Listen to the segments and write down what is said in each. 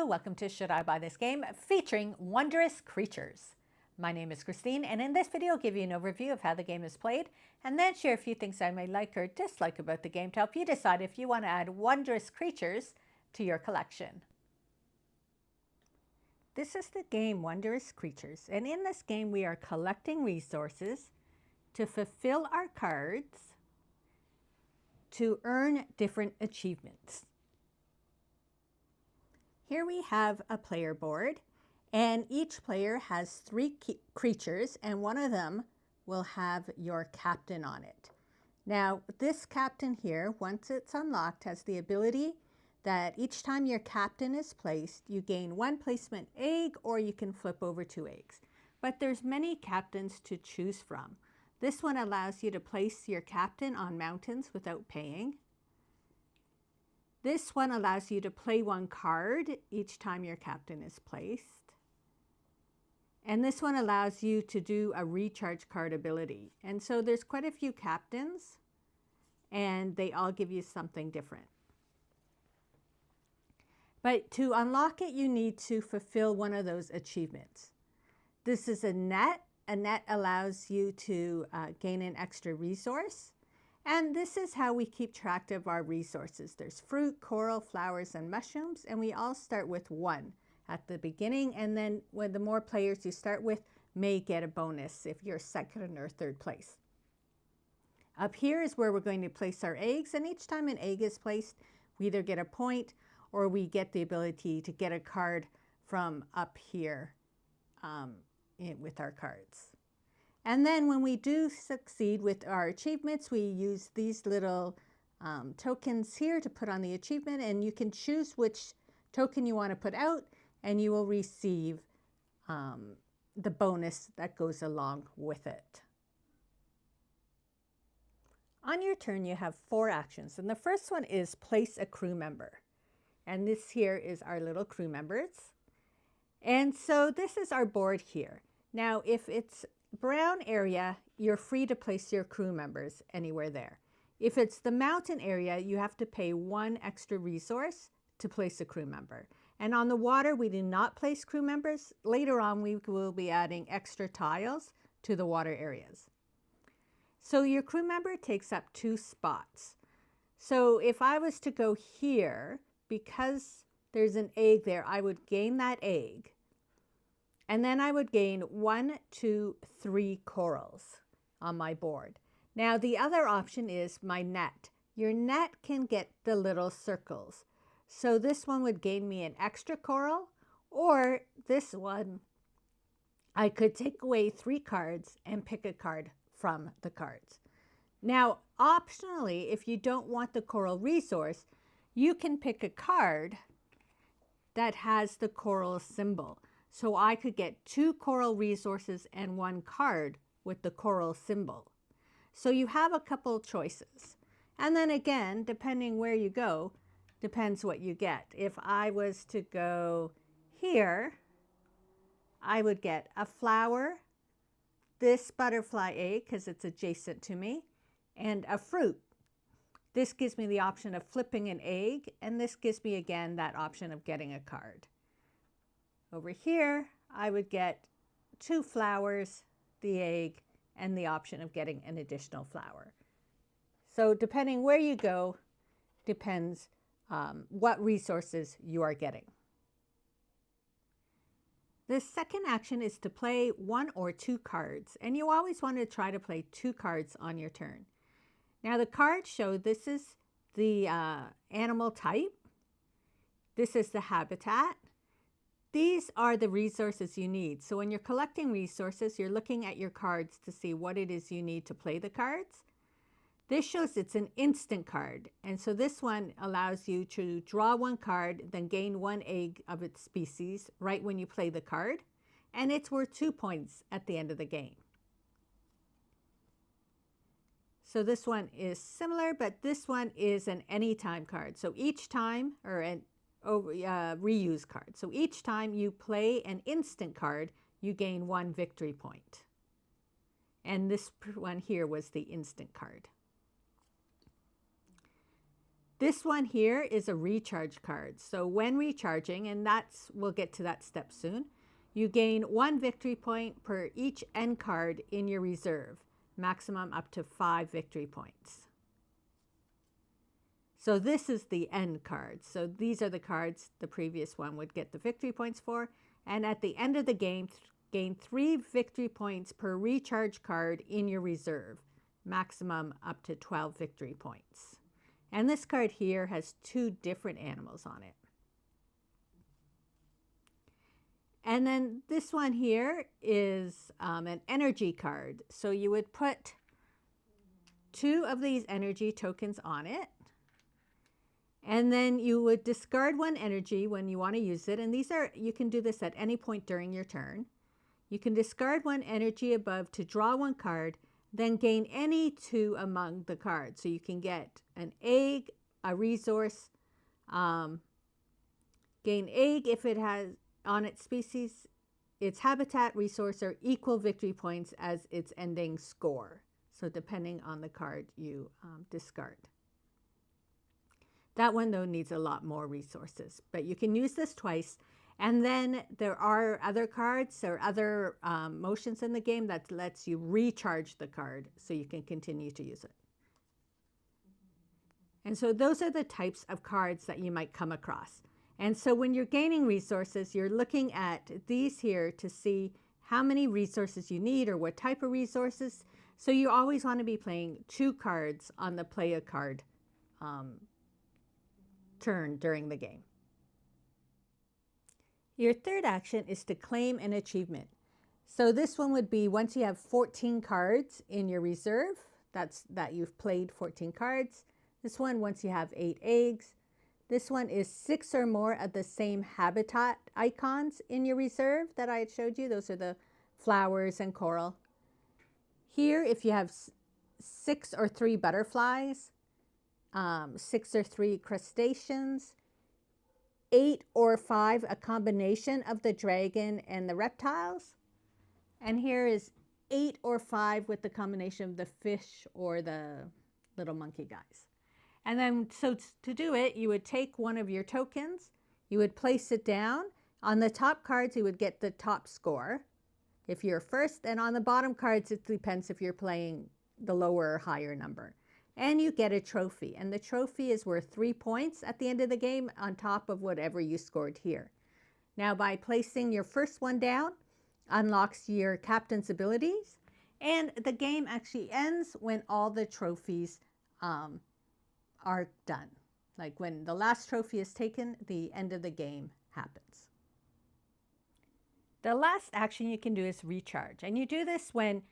welcome to Should I Buy This Game, featuring Wondrous Creatures. My name is Christine, and in this video I'll give you an overview of how the game is played, and then share a few things I may like or dislike about the game to help you decide if you want to add Wondrous Creatures to your collection. This is the game Wondrous Creatures, and in this game we are collecting resources to fulfill our cards to earn different achievements. Here we have a player board, and each player has 3 creatures, and one of them will have your captain on it. Now, this captain here, once it's unlocked, has the ability that each time your captain is placed, you gain 1 placement egg, or you can flip over 2 eggs. But there's many captains to choose from. This one allows you to place your captain on mountains without paying. This one allows you to play 1 card each time your captain is placed. And this one allows you to do a recharge card ability. And so there's quite a few captains, and they all give you something different. But to unlock it, you need to fulfill one of those achievements. This is a net. A net allows you to gain an extra resource. And this is how we keep track of our resources. There's fruit, coral, flowers, and mushrooms, and we all start with 1 at the beginning, and then when the more players you start with may get a bonus if you're 2nd or 3rd place. Up here is where we're going to place our eggs, and each time an egg is placed, we either get a point or we get the ability to get a card from up here with our cards. And then when we do succeed with our achievements, we use these little tokens here to put on the achievement, and you can choose which token you want to put out, and you will receive the bonus that goes along with it. On your turn, you have 4 actions, and the first one is place a crew member. And this here is our little crew members. And so this is our board here. Now, if it's brown area, you're free to place your crew members anywhere there. If it's the mountain area, you have to pay 1 extra resource to place a crew member. And on the water, we do not place crew members. Later on, we will be adding extra tiles to the water areas. So your crew member takes up 2 spots. So if I was to go here, because there's an egg there, I would gain that egg. And then I would gain 1, 2, 3 corals on my board. Now the other option is my net. Your net can get the little circles. So this one would gain me an extra coral, or this one, I could take away 3 cards and pick a card from the cards. Now, optionally, if you don't want the coral resource, you can pick a card that has the coral symbol. So I could get 2 coral resources and 1 card with the coral symbol. So you have a couple choices. And then again, depending where you go, depends what you get. If I was to go here, I would get a flower, this butterfly egg because it's adjacent to me, and a fruit. This gives me the option of flipping an egg, and this gives me again that option of getting a card. Over here, I would get 2 flowers, the egg, and the option of getting an additional flower. So depending where you go, depends what resources you are getting. The second action is to play 1 or 2 cards, and you always want to try to play 2 cards on your turn. Now the cards show this is the animal type, this is the habitat. These are the resources you need. So when you're collecting resources, you're looking at your cards to see what it is you need to play the cards. This shows it's an instant card. And so this one allows you to draw 1 card, then gain 1 egg of its species right when you play the card. And it's worth 2 points at the end of the game. So this one is similar, but this one is an anytime card. So each time, or an reuse card. So each time you play an instant card, you gain 1 victory point. And this one here was the instant card. This one here is a recharge card. So when recharging, and we'll get to that step soon, you gain 1 victory point per each end card in your reserve, maximum up to 5 victory points. So this is the end card. So these are the cards the previous one would get the victory points for. And at the end of the game, gain 3 victory points per recharge card in your reserve, maximum up to 12 victory points. And this card here has 2 different animals on it. And then this one here is an energy card. So you would put 2 of these energy tokens on it. And then you would discard 1 energy when you want to use it. And you can do this at any point during your turn. You can discard 1 energy above to draw 1 card, then gain any 2 among the cards. So you can get an egg, a resource, gain egg if it has on its species, its habitat, resource, or equal victory points as its ending score. So depending on the card you discard. That one, though, needs a lot more resources, but you can use this twice. And then there are other cards or other motions in the game that lets you recharge the card so you can continue to use it. And so those are the types of cards that you might come across. And so when you're gaining resources, you're looking at these here to see how many resources you need or what type of resources. So you always want to be playing 2 cards on the play a card turn during the game. Your third action is to claim an achievement. So this one would be once you have 14 cards in your reserve, that you've played 14 cards. This one, once you have 8 eggs. This one is 6 or more of the same habitat icons in your reserve that I had showed you. Those are the flowers and coral. Here, if you have 6 or 3 butterflies, 6 or 3 crustaceans, 8 or 5, a combination of the dragon and the reptiles. And here is 8 or 5 with the combination of the fish or the little monkey guys. And then, so to do it, you would take one of your tokens, you would place it down. On the top cards, you would get the top score if you're first. And on the bottom cards, it depends if you're playing the lower or higher number. And you get a trophy. And the trophy is worth 3 points at the end of the game on top of whatever you scored here. Now, by placing your first one down, unlocks your captain's abilities. And the game actually ends when all the trophies are done. Like when the last trophy is taken, the end of the game happens. The last action you can do is recharge. And you do this when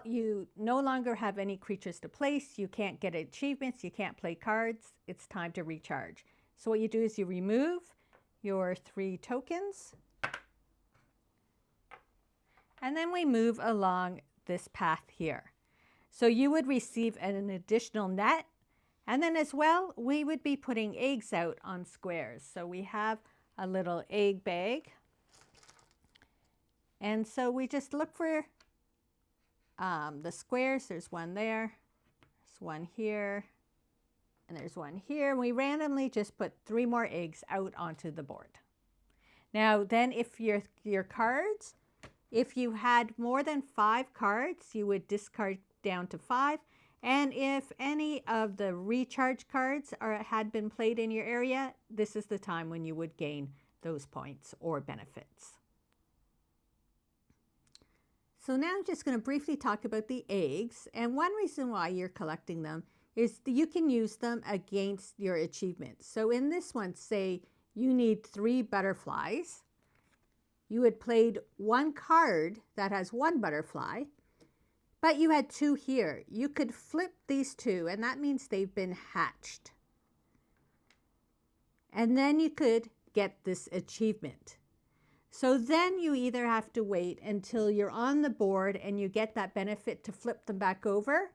you no longer have any creatures to place, you can't get achievements, you can't play cards, it's time to recharge. So what you do is you remove your 3 tokens, and then we move along this path here. So you would receive an additional net, and then as well, we would be putting eggs out on squares. So we have a little egg bag. And so we just look for the squares. There's one there, there's one here, and there's one here. We randomly just put 3 more eggs out onto the board. Now then, if your cards, if you had more than 5 cards, you would discard down to 5. And if any of the recharge cards had been played in your area, this is the time when you would gain those points or benefits. So now I'm just going to briefly talk about the eggs. And one reason why you're collecting them is that you can use them against your achievements. So in this one, say you need 3 butterflies. You had played 1 card that has 1 butterfly, but you had 2 here. You could flip these 2, and that means they've been hatched. And then you could get this achievement. So then you either have to wait until you're on the board and you get that benefit to flip them back over,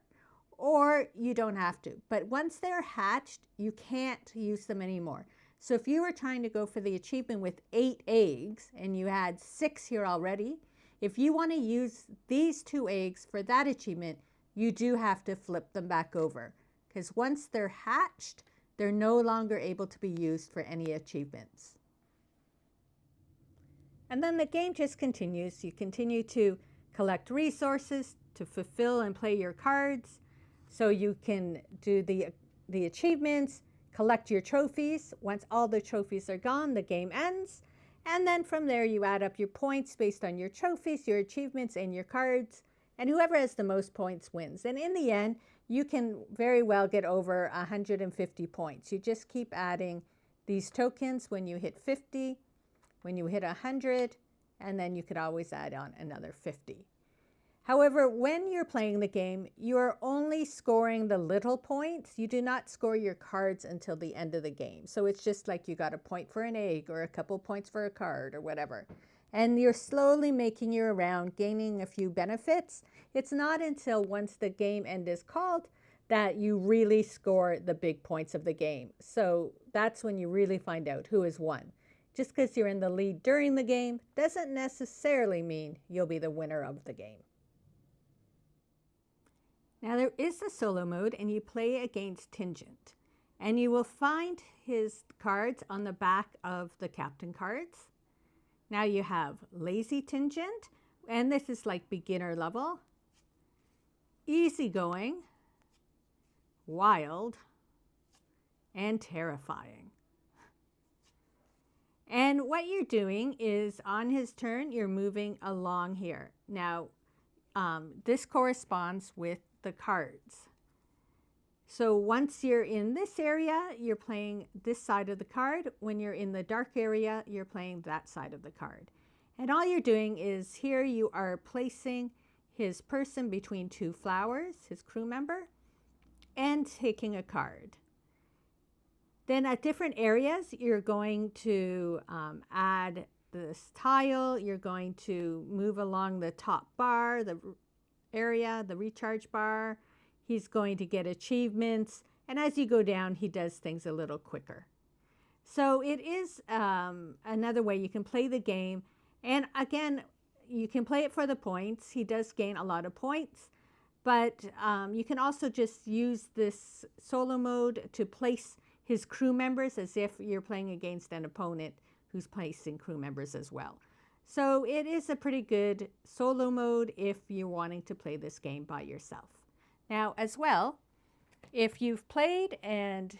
or you don't have to. But once they're hatched, you can't use them anymore. So if you were trying to go for the achievement with 8 eggs and you had 6 here already, if you want to use these 2 eggs for that achievement, you do have to flip them back over. Because once they're hatched, they're no longer able to be used for any achievements. And then the game just continues. You continue to collect resources to fulfill and play your cards. So you can do the achievements, collect your trophies. Once all the trophies are gone, the game ends. And then from there, you add up your points based on your trophies, your achievements, and your cards. And whoever has the most points wins. And in the end, you can very well get over 150 points. You just keep adding these tokens when you hit 50, when you hit 100, and then you could always add on another 50. However, when you're playing the game, you are only scoring the little points. You do not score your cards until the end of the game. So it's just like you got a point for an egg or a couple points for a card or whatever. And you're slowly making your round, gaining a few benefits. It's not until once the game end is called that you really score the big points of the game. So that's when you really find out who has won. Just because you're in the lead during the game doesn't necessarily mean you'll be the winner of the game. Now there is a solo mode and you play against Tingent. And you will find his cards on the back of the captain cards. Now you have Lazy Tingent, and this is like beginner level, easygoing, wild, and terrifying. And what you're doing is on his turn, you're moving along here. Now, this corresponds with the cards. So once you're in this area, you're playing this side of the card. When you're in the dark area, you're playing that side of the card. And all you're doing is here you are placing his person between two flowers, his crew member, and taking a card. Then at different areas, you're going to add this tile. You're going to move along the top bar, the area, the recharge bar. He's going to get achievements. And as you go down, he does things a little quicker. So it is another way you can play the game. And again, you can play it for the points. He does gain a lot of points. But you can also just use this solo mode to place his crew members as if you're playing against an opponent who's placing crew members as well. So it is a pretty good solo mode if you're wanting to play this game by yourself. Now as well, if you've played and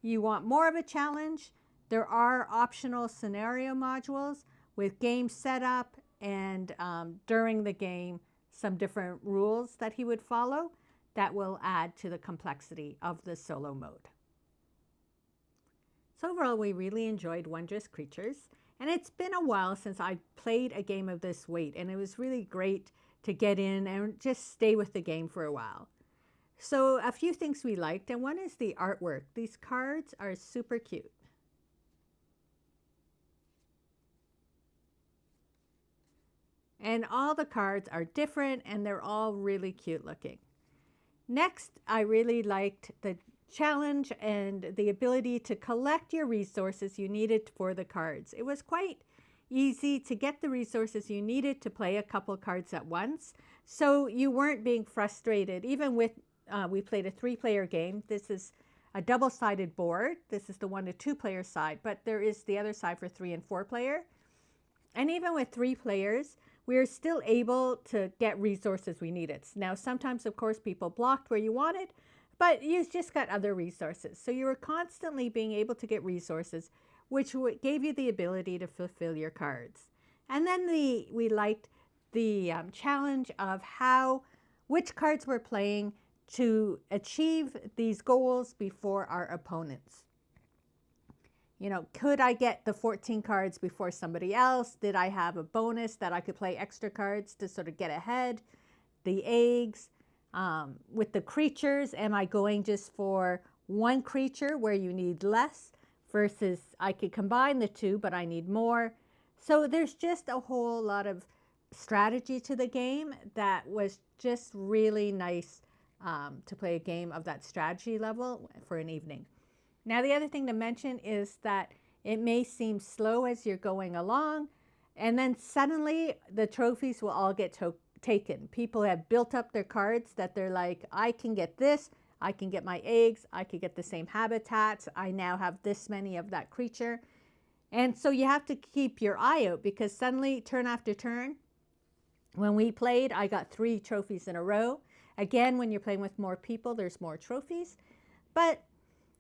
you want more of a challenge, there are optional scenario modules with game setup and during the game, some different rules that he would follow that will add to the complexity of the solo mode. So overall, we really enjoyed Wondrous Creatures, and it's been a while since I played a game of this weight, and it was really great to get in and just stay with the game for a while. So a few things we liked, and one is the artwork. These cards are super cute. And all the cards are different, and they're all really cute looking. Next, I really liked the challenge and the ability to collect your resources you needed for the cards. It was quite easy to get the resources you needed to play a couple cards at once, so you weren't being frustrated. Even with, we played a 3-player game. This is a double-sided board. This is the 1 to 2 player side, but there is the other side for 3 and 4 player. And even with 3 players, we are still able to get resources we needed. Now, sometimes, of course, people blocked where you wanted, but you just got other resources. So you were constantly being able to get resources, which gave you the ability to fulfill your cards. And then we liked the challenge of which cards we're playing to achieve these goals before our opponents. You know, could I get the 14 cards before somebody else? Did I have a bonus that I could play extra cards to sort of get ahead? The eggs. With the creatures, am I going just for one creature where you need less versus I could combine the two, but I need more? So there's just a whole lot of strategy to the game that was just really nice to play a game of that strategy level for an evening. Now, the other thing to mention is that it may seem slow as you're going along, and then suddenly the trophies will all get taken. People have built up their cards that they're like, I can get this, I can get my eggs, I could get the same habitats, I now have this many of that creature. And so you have to keep your eye out, because suddenly, turn after turn, when we played, I got 3 trophies in a row. Again, when you're playing with more people, there's more trophies. But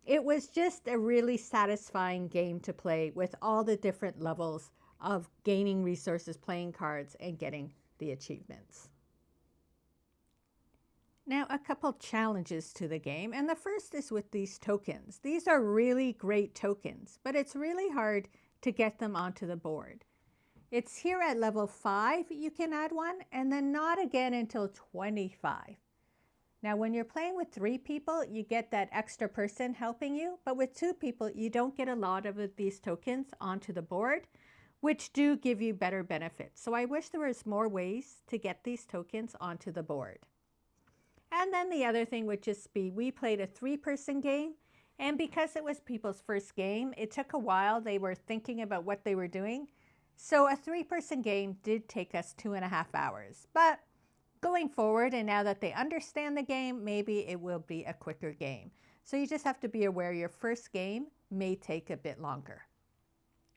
it was just a really satisfying game to play, with all the different levels of gaining resources, playing cards, and getting the achievements. Now, a couple challenges to the game, and the first is with these tokens. These are really great tokens, but it's really hard to get them onto the board. It's here at level 5 you can add one, and then not again until 25. Now, when you're playing with 3 people, you get that extra person helping you, but with 2 people, you don't get a lot of these tokens onto the board, which do give you better benefits. So I wish there was more ways to get these tokens onto the board. And then the other thing would just be, we played a 3-person game, and because it was people's first game, it took a while. They were thinking about what they were doing. So a 3-person game did take us 2.5 hours. But going forward, and now that they understand the game, maybe it will be a quicker game. So you just have to be aware your first game may take a bit longer.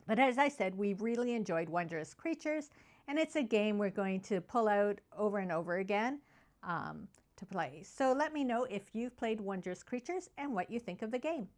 But as I said, we really enjoyed Wondrous Creatures, and it's a game we're going to pull out over and over again to play. So let me know if you've played Wondrous Creatures and what you think of the game.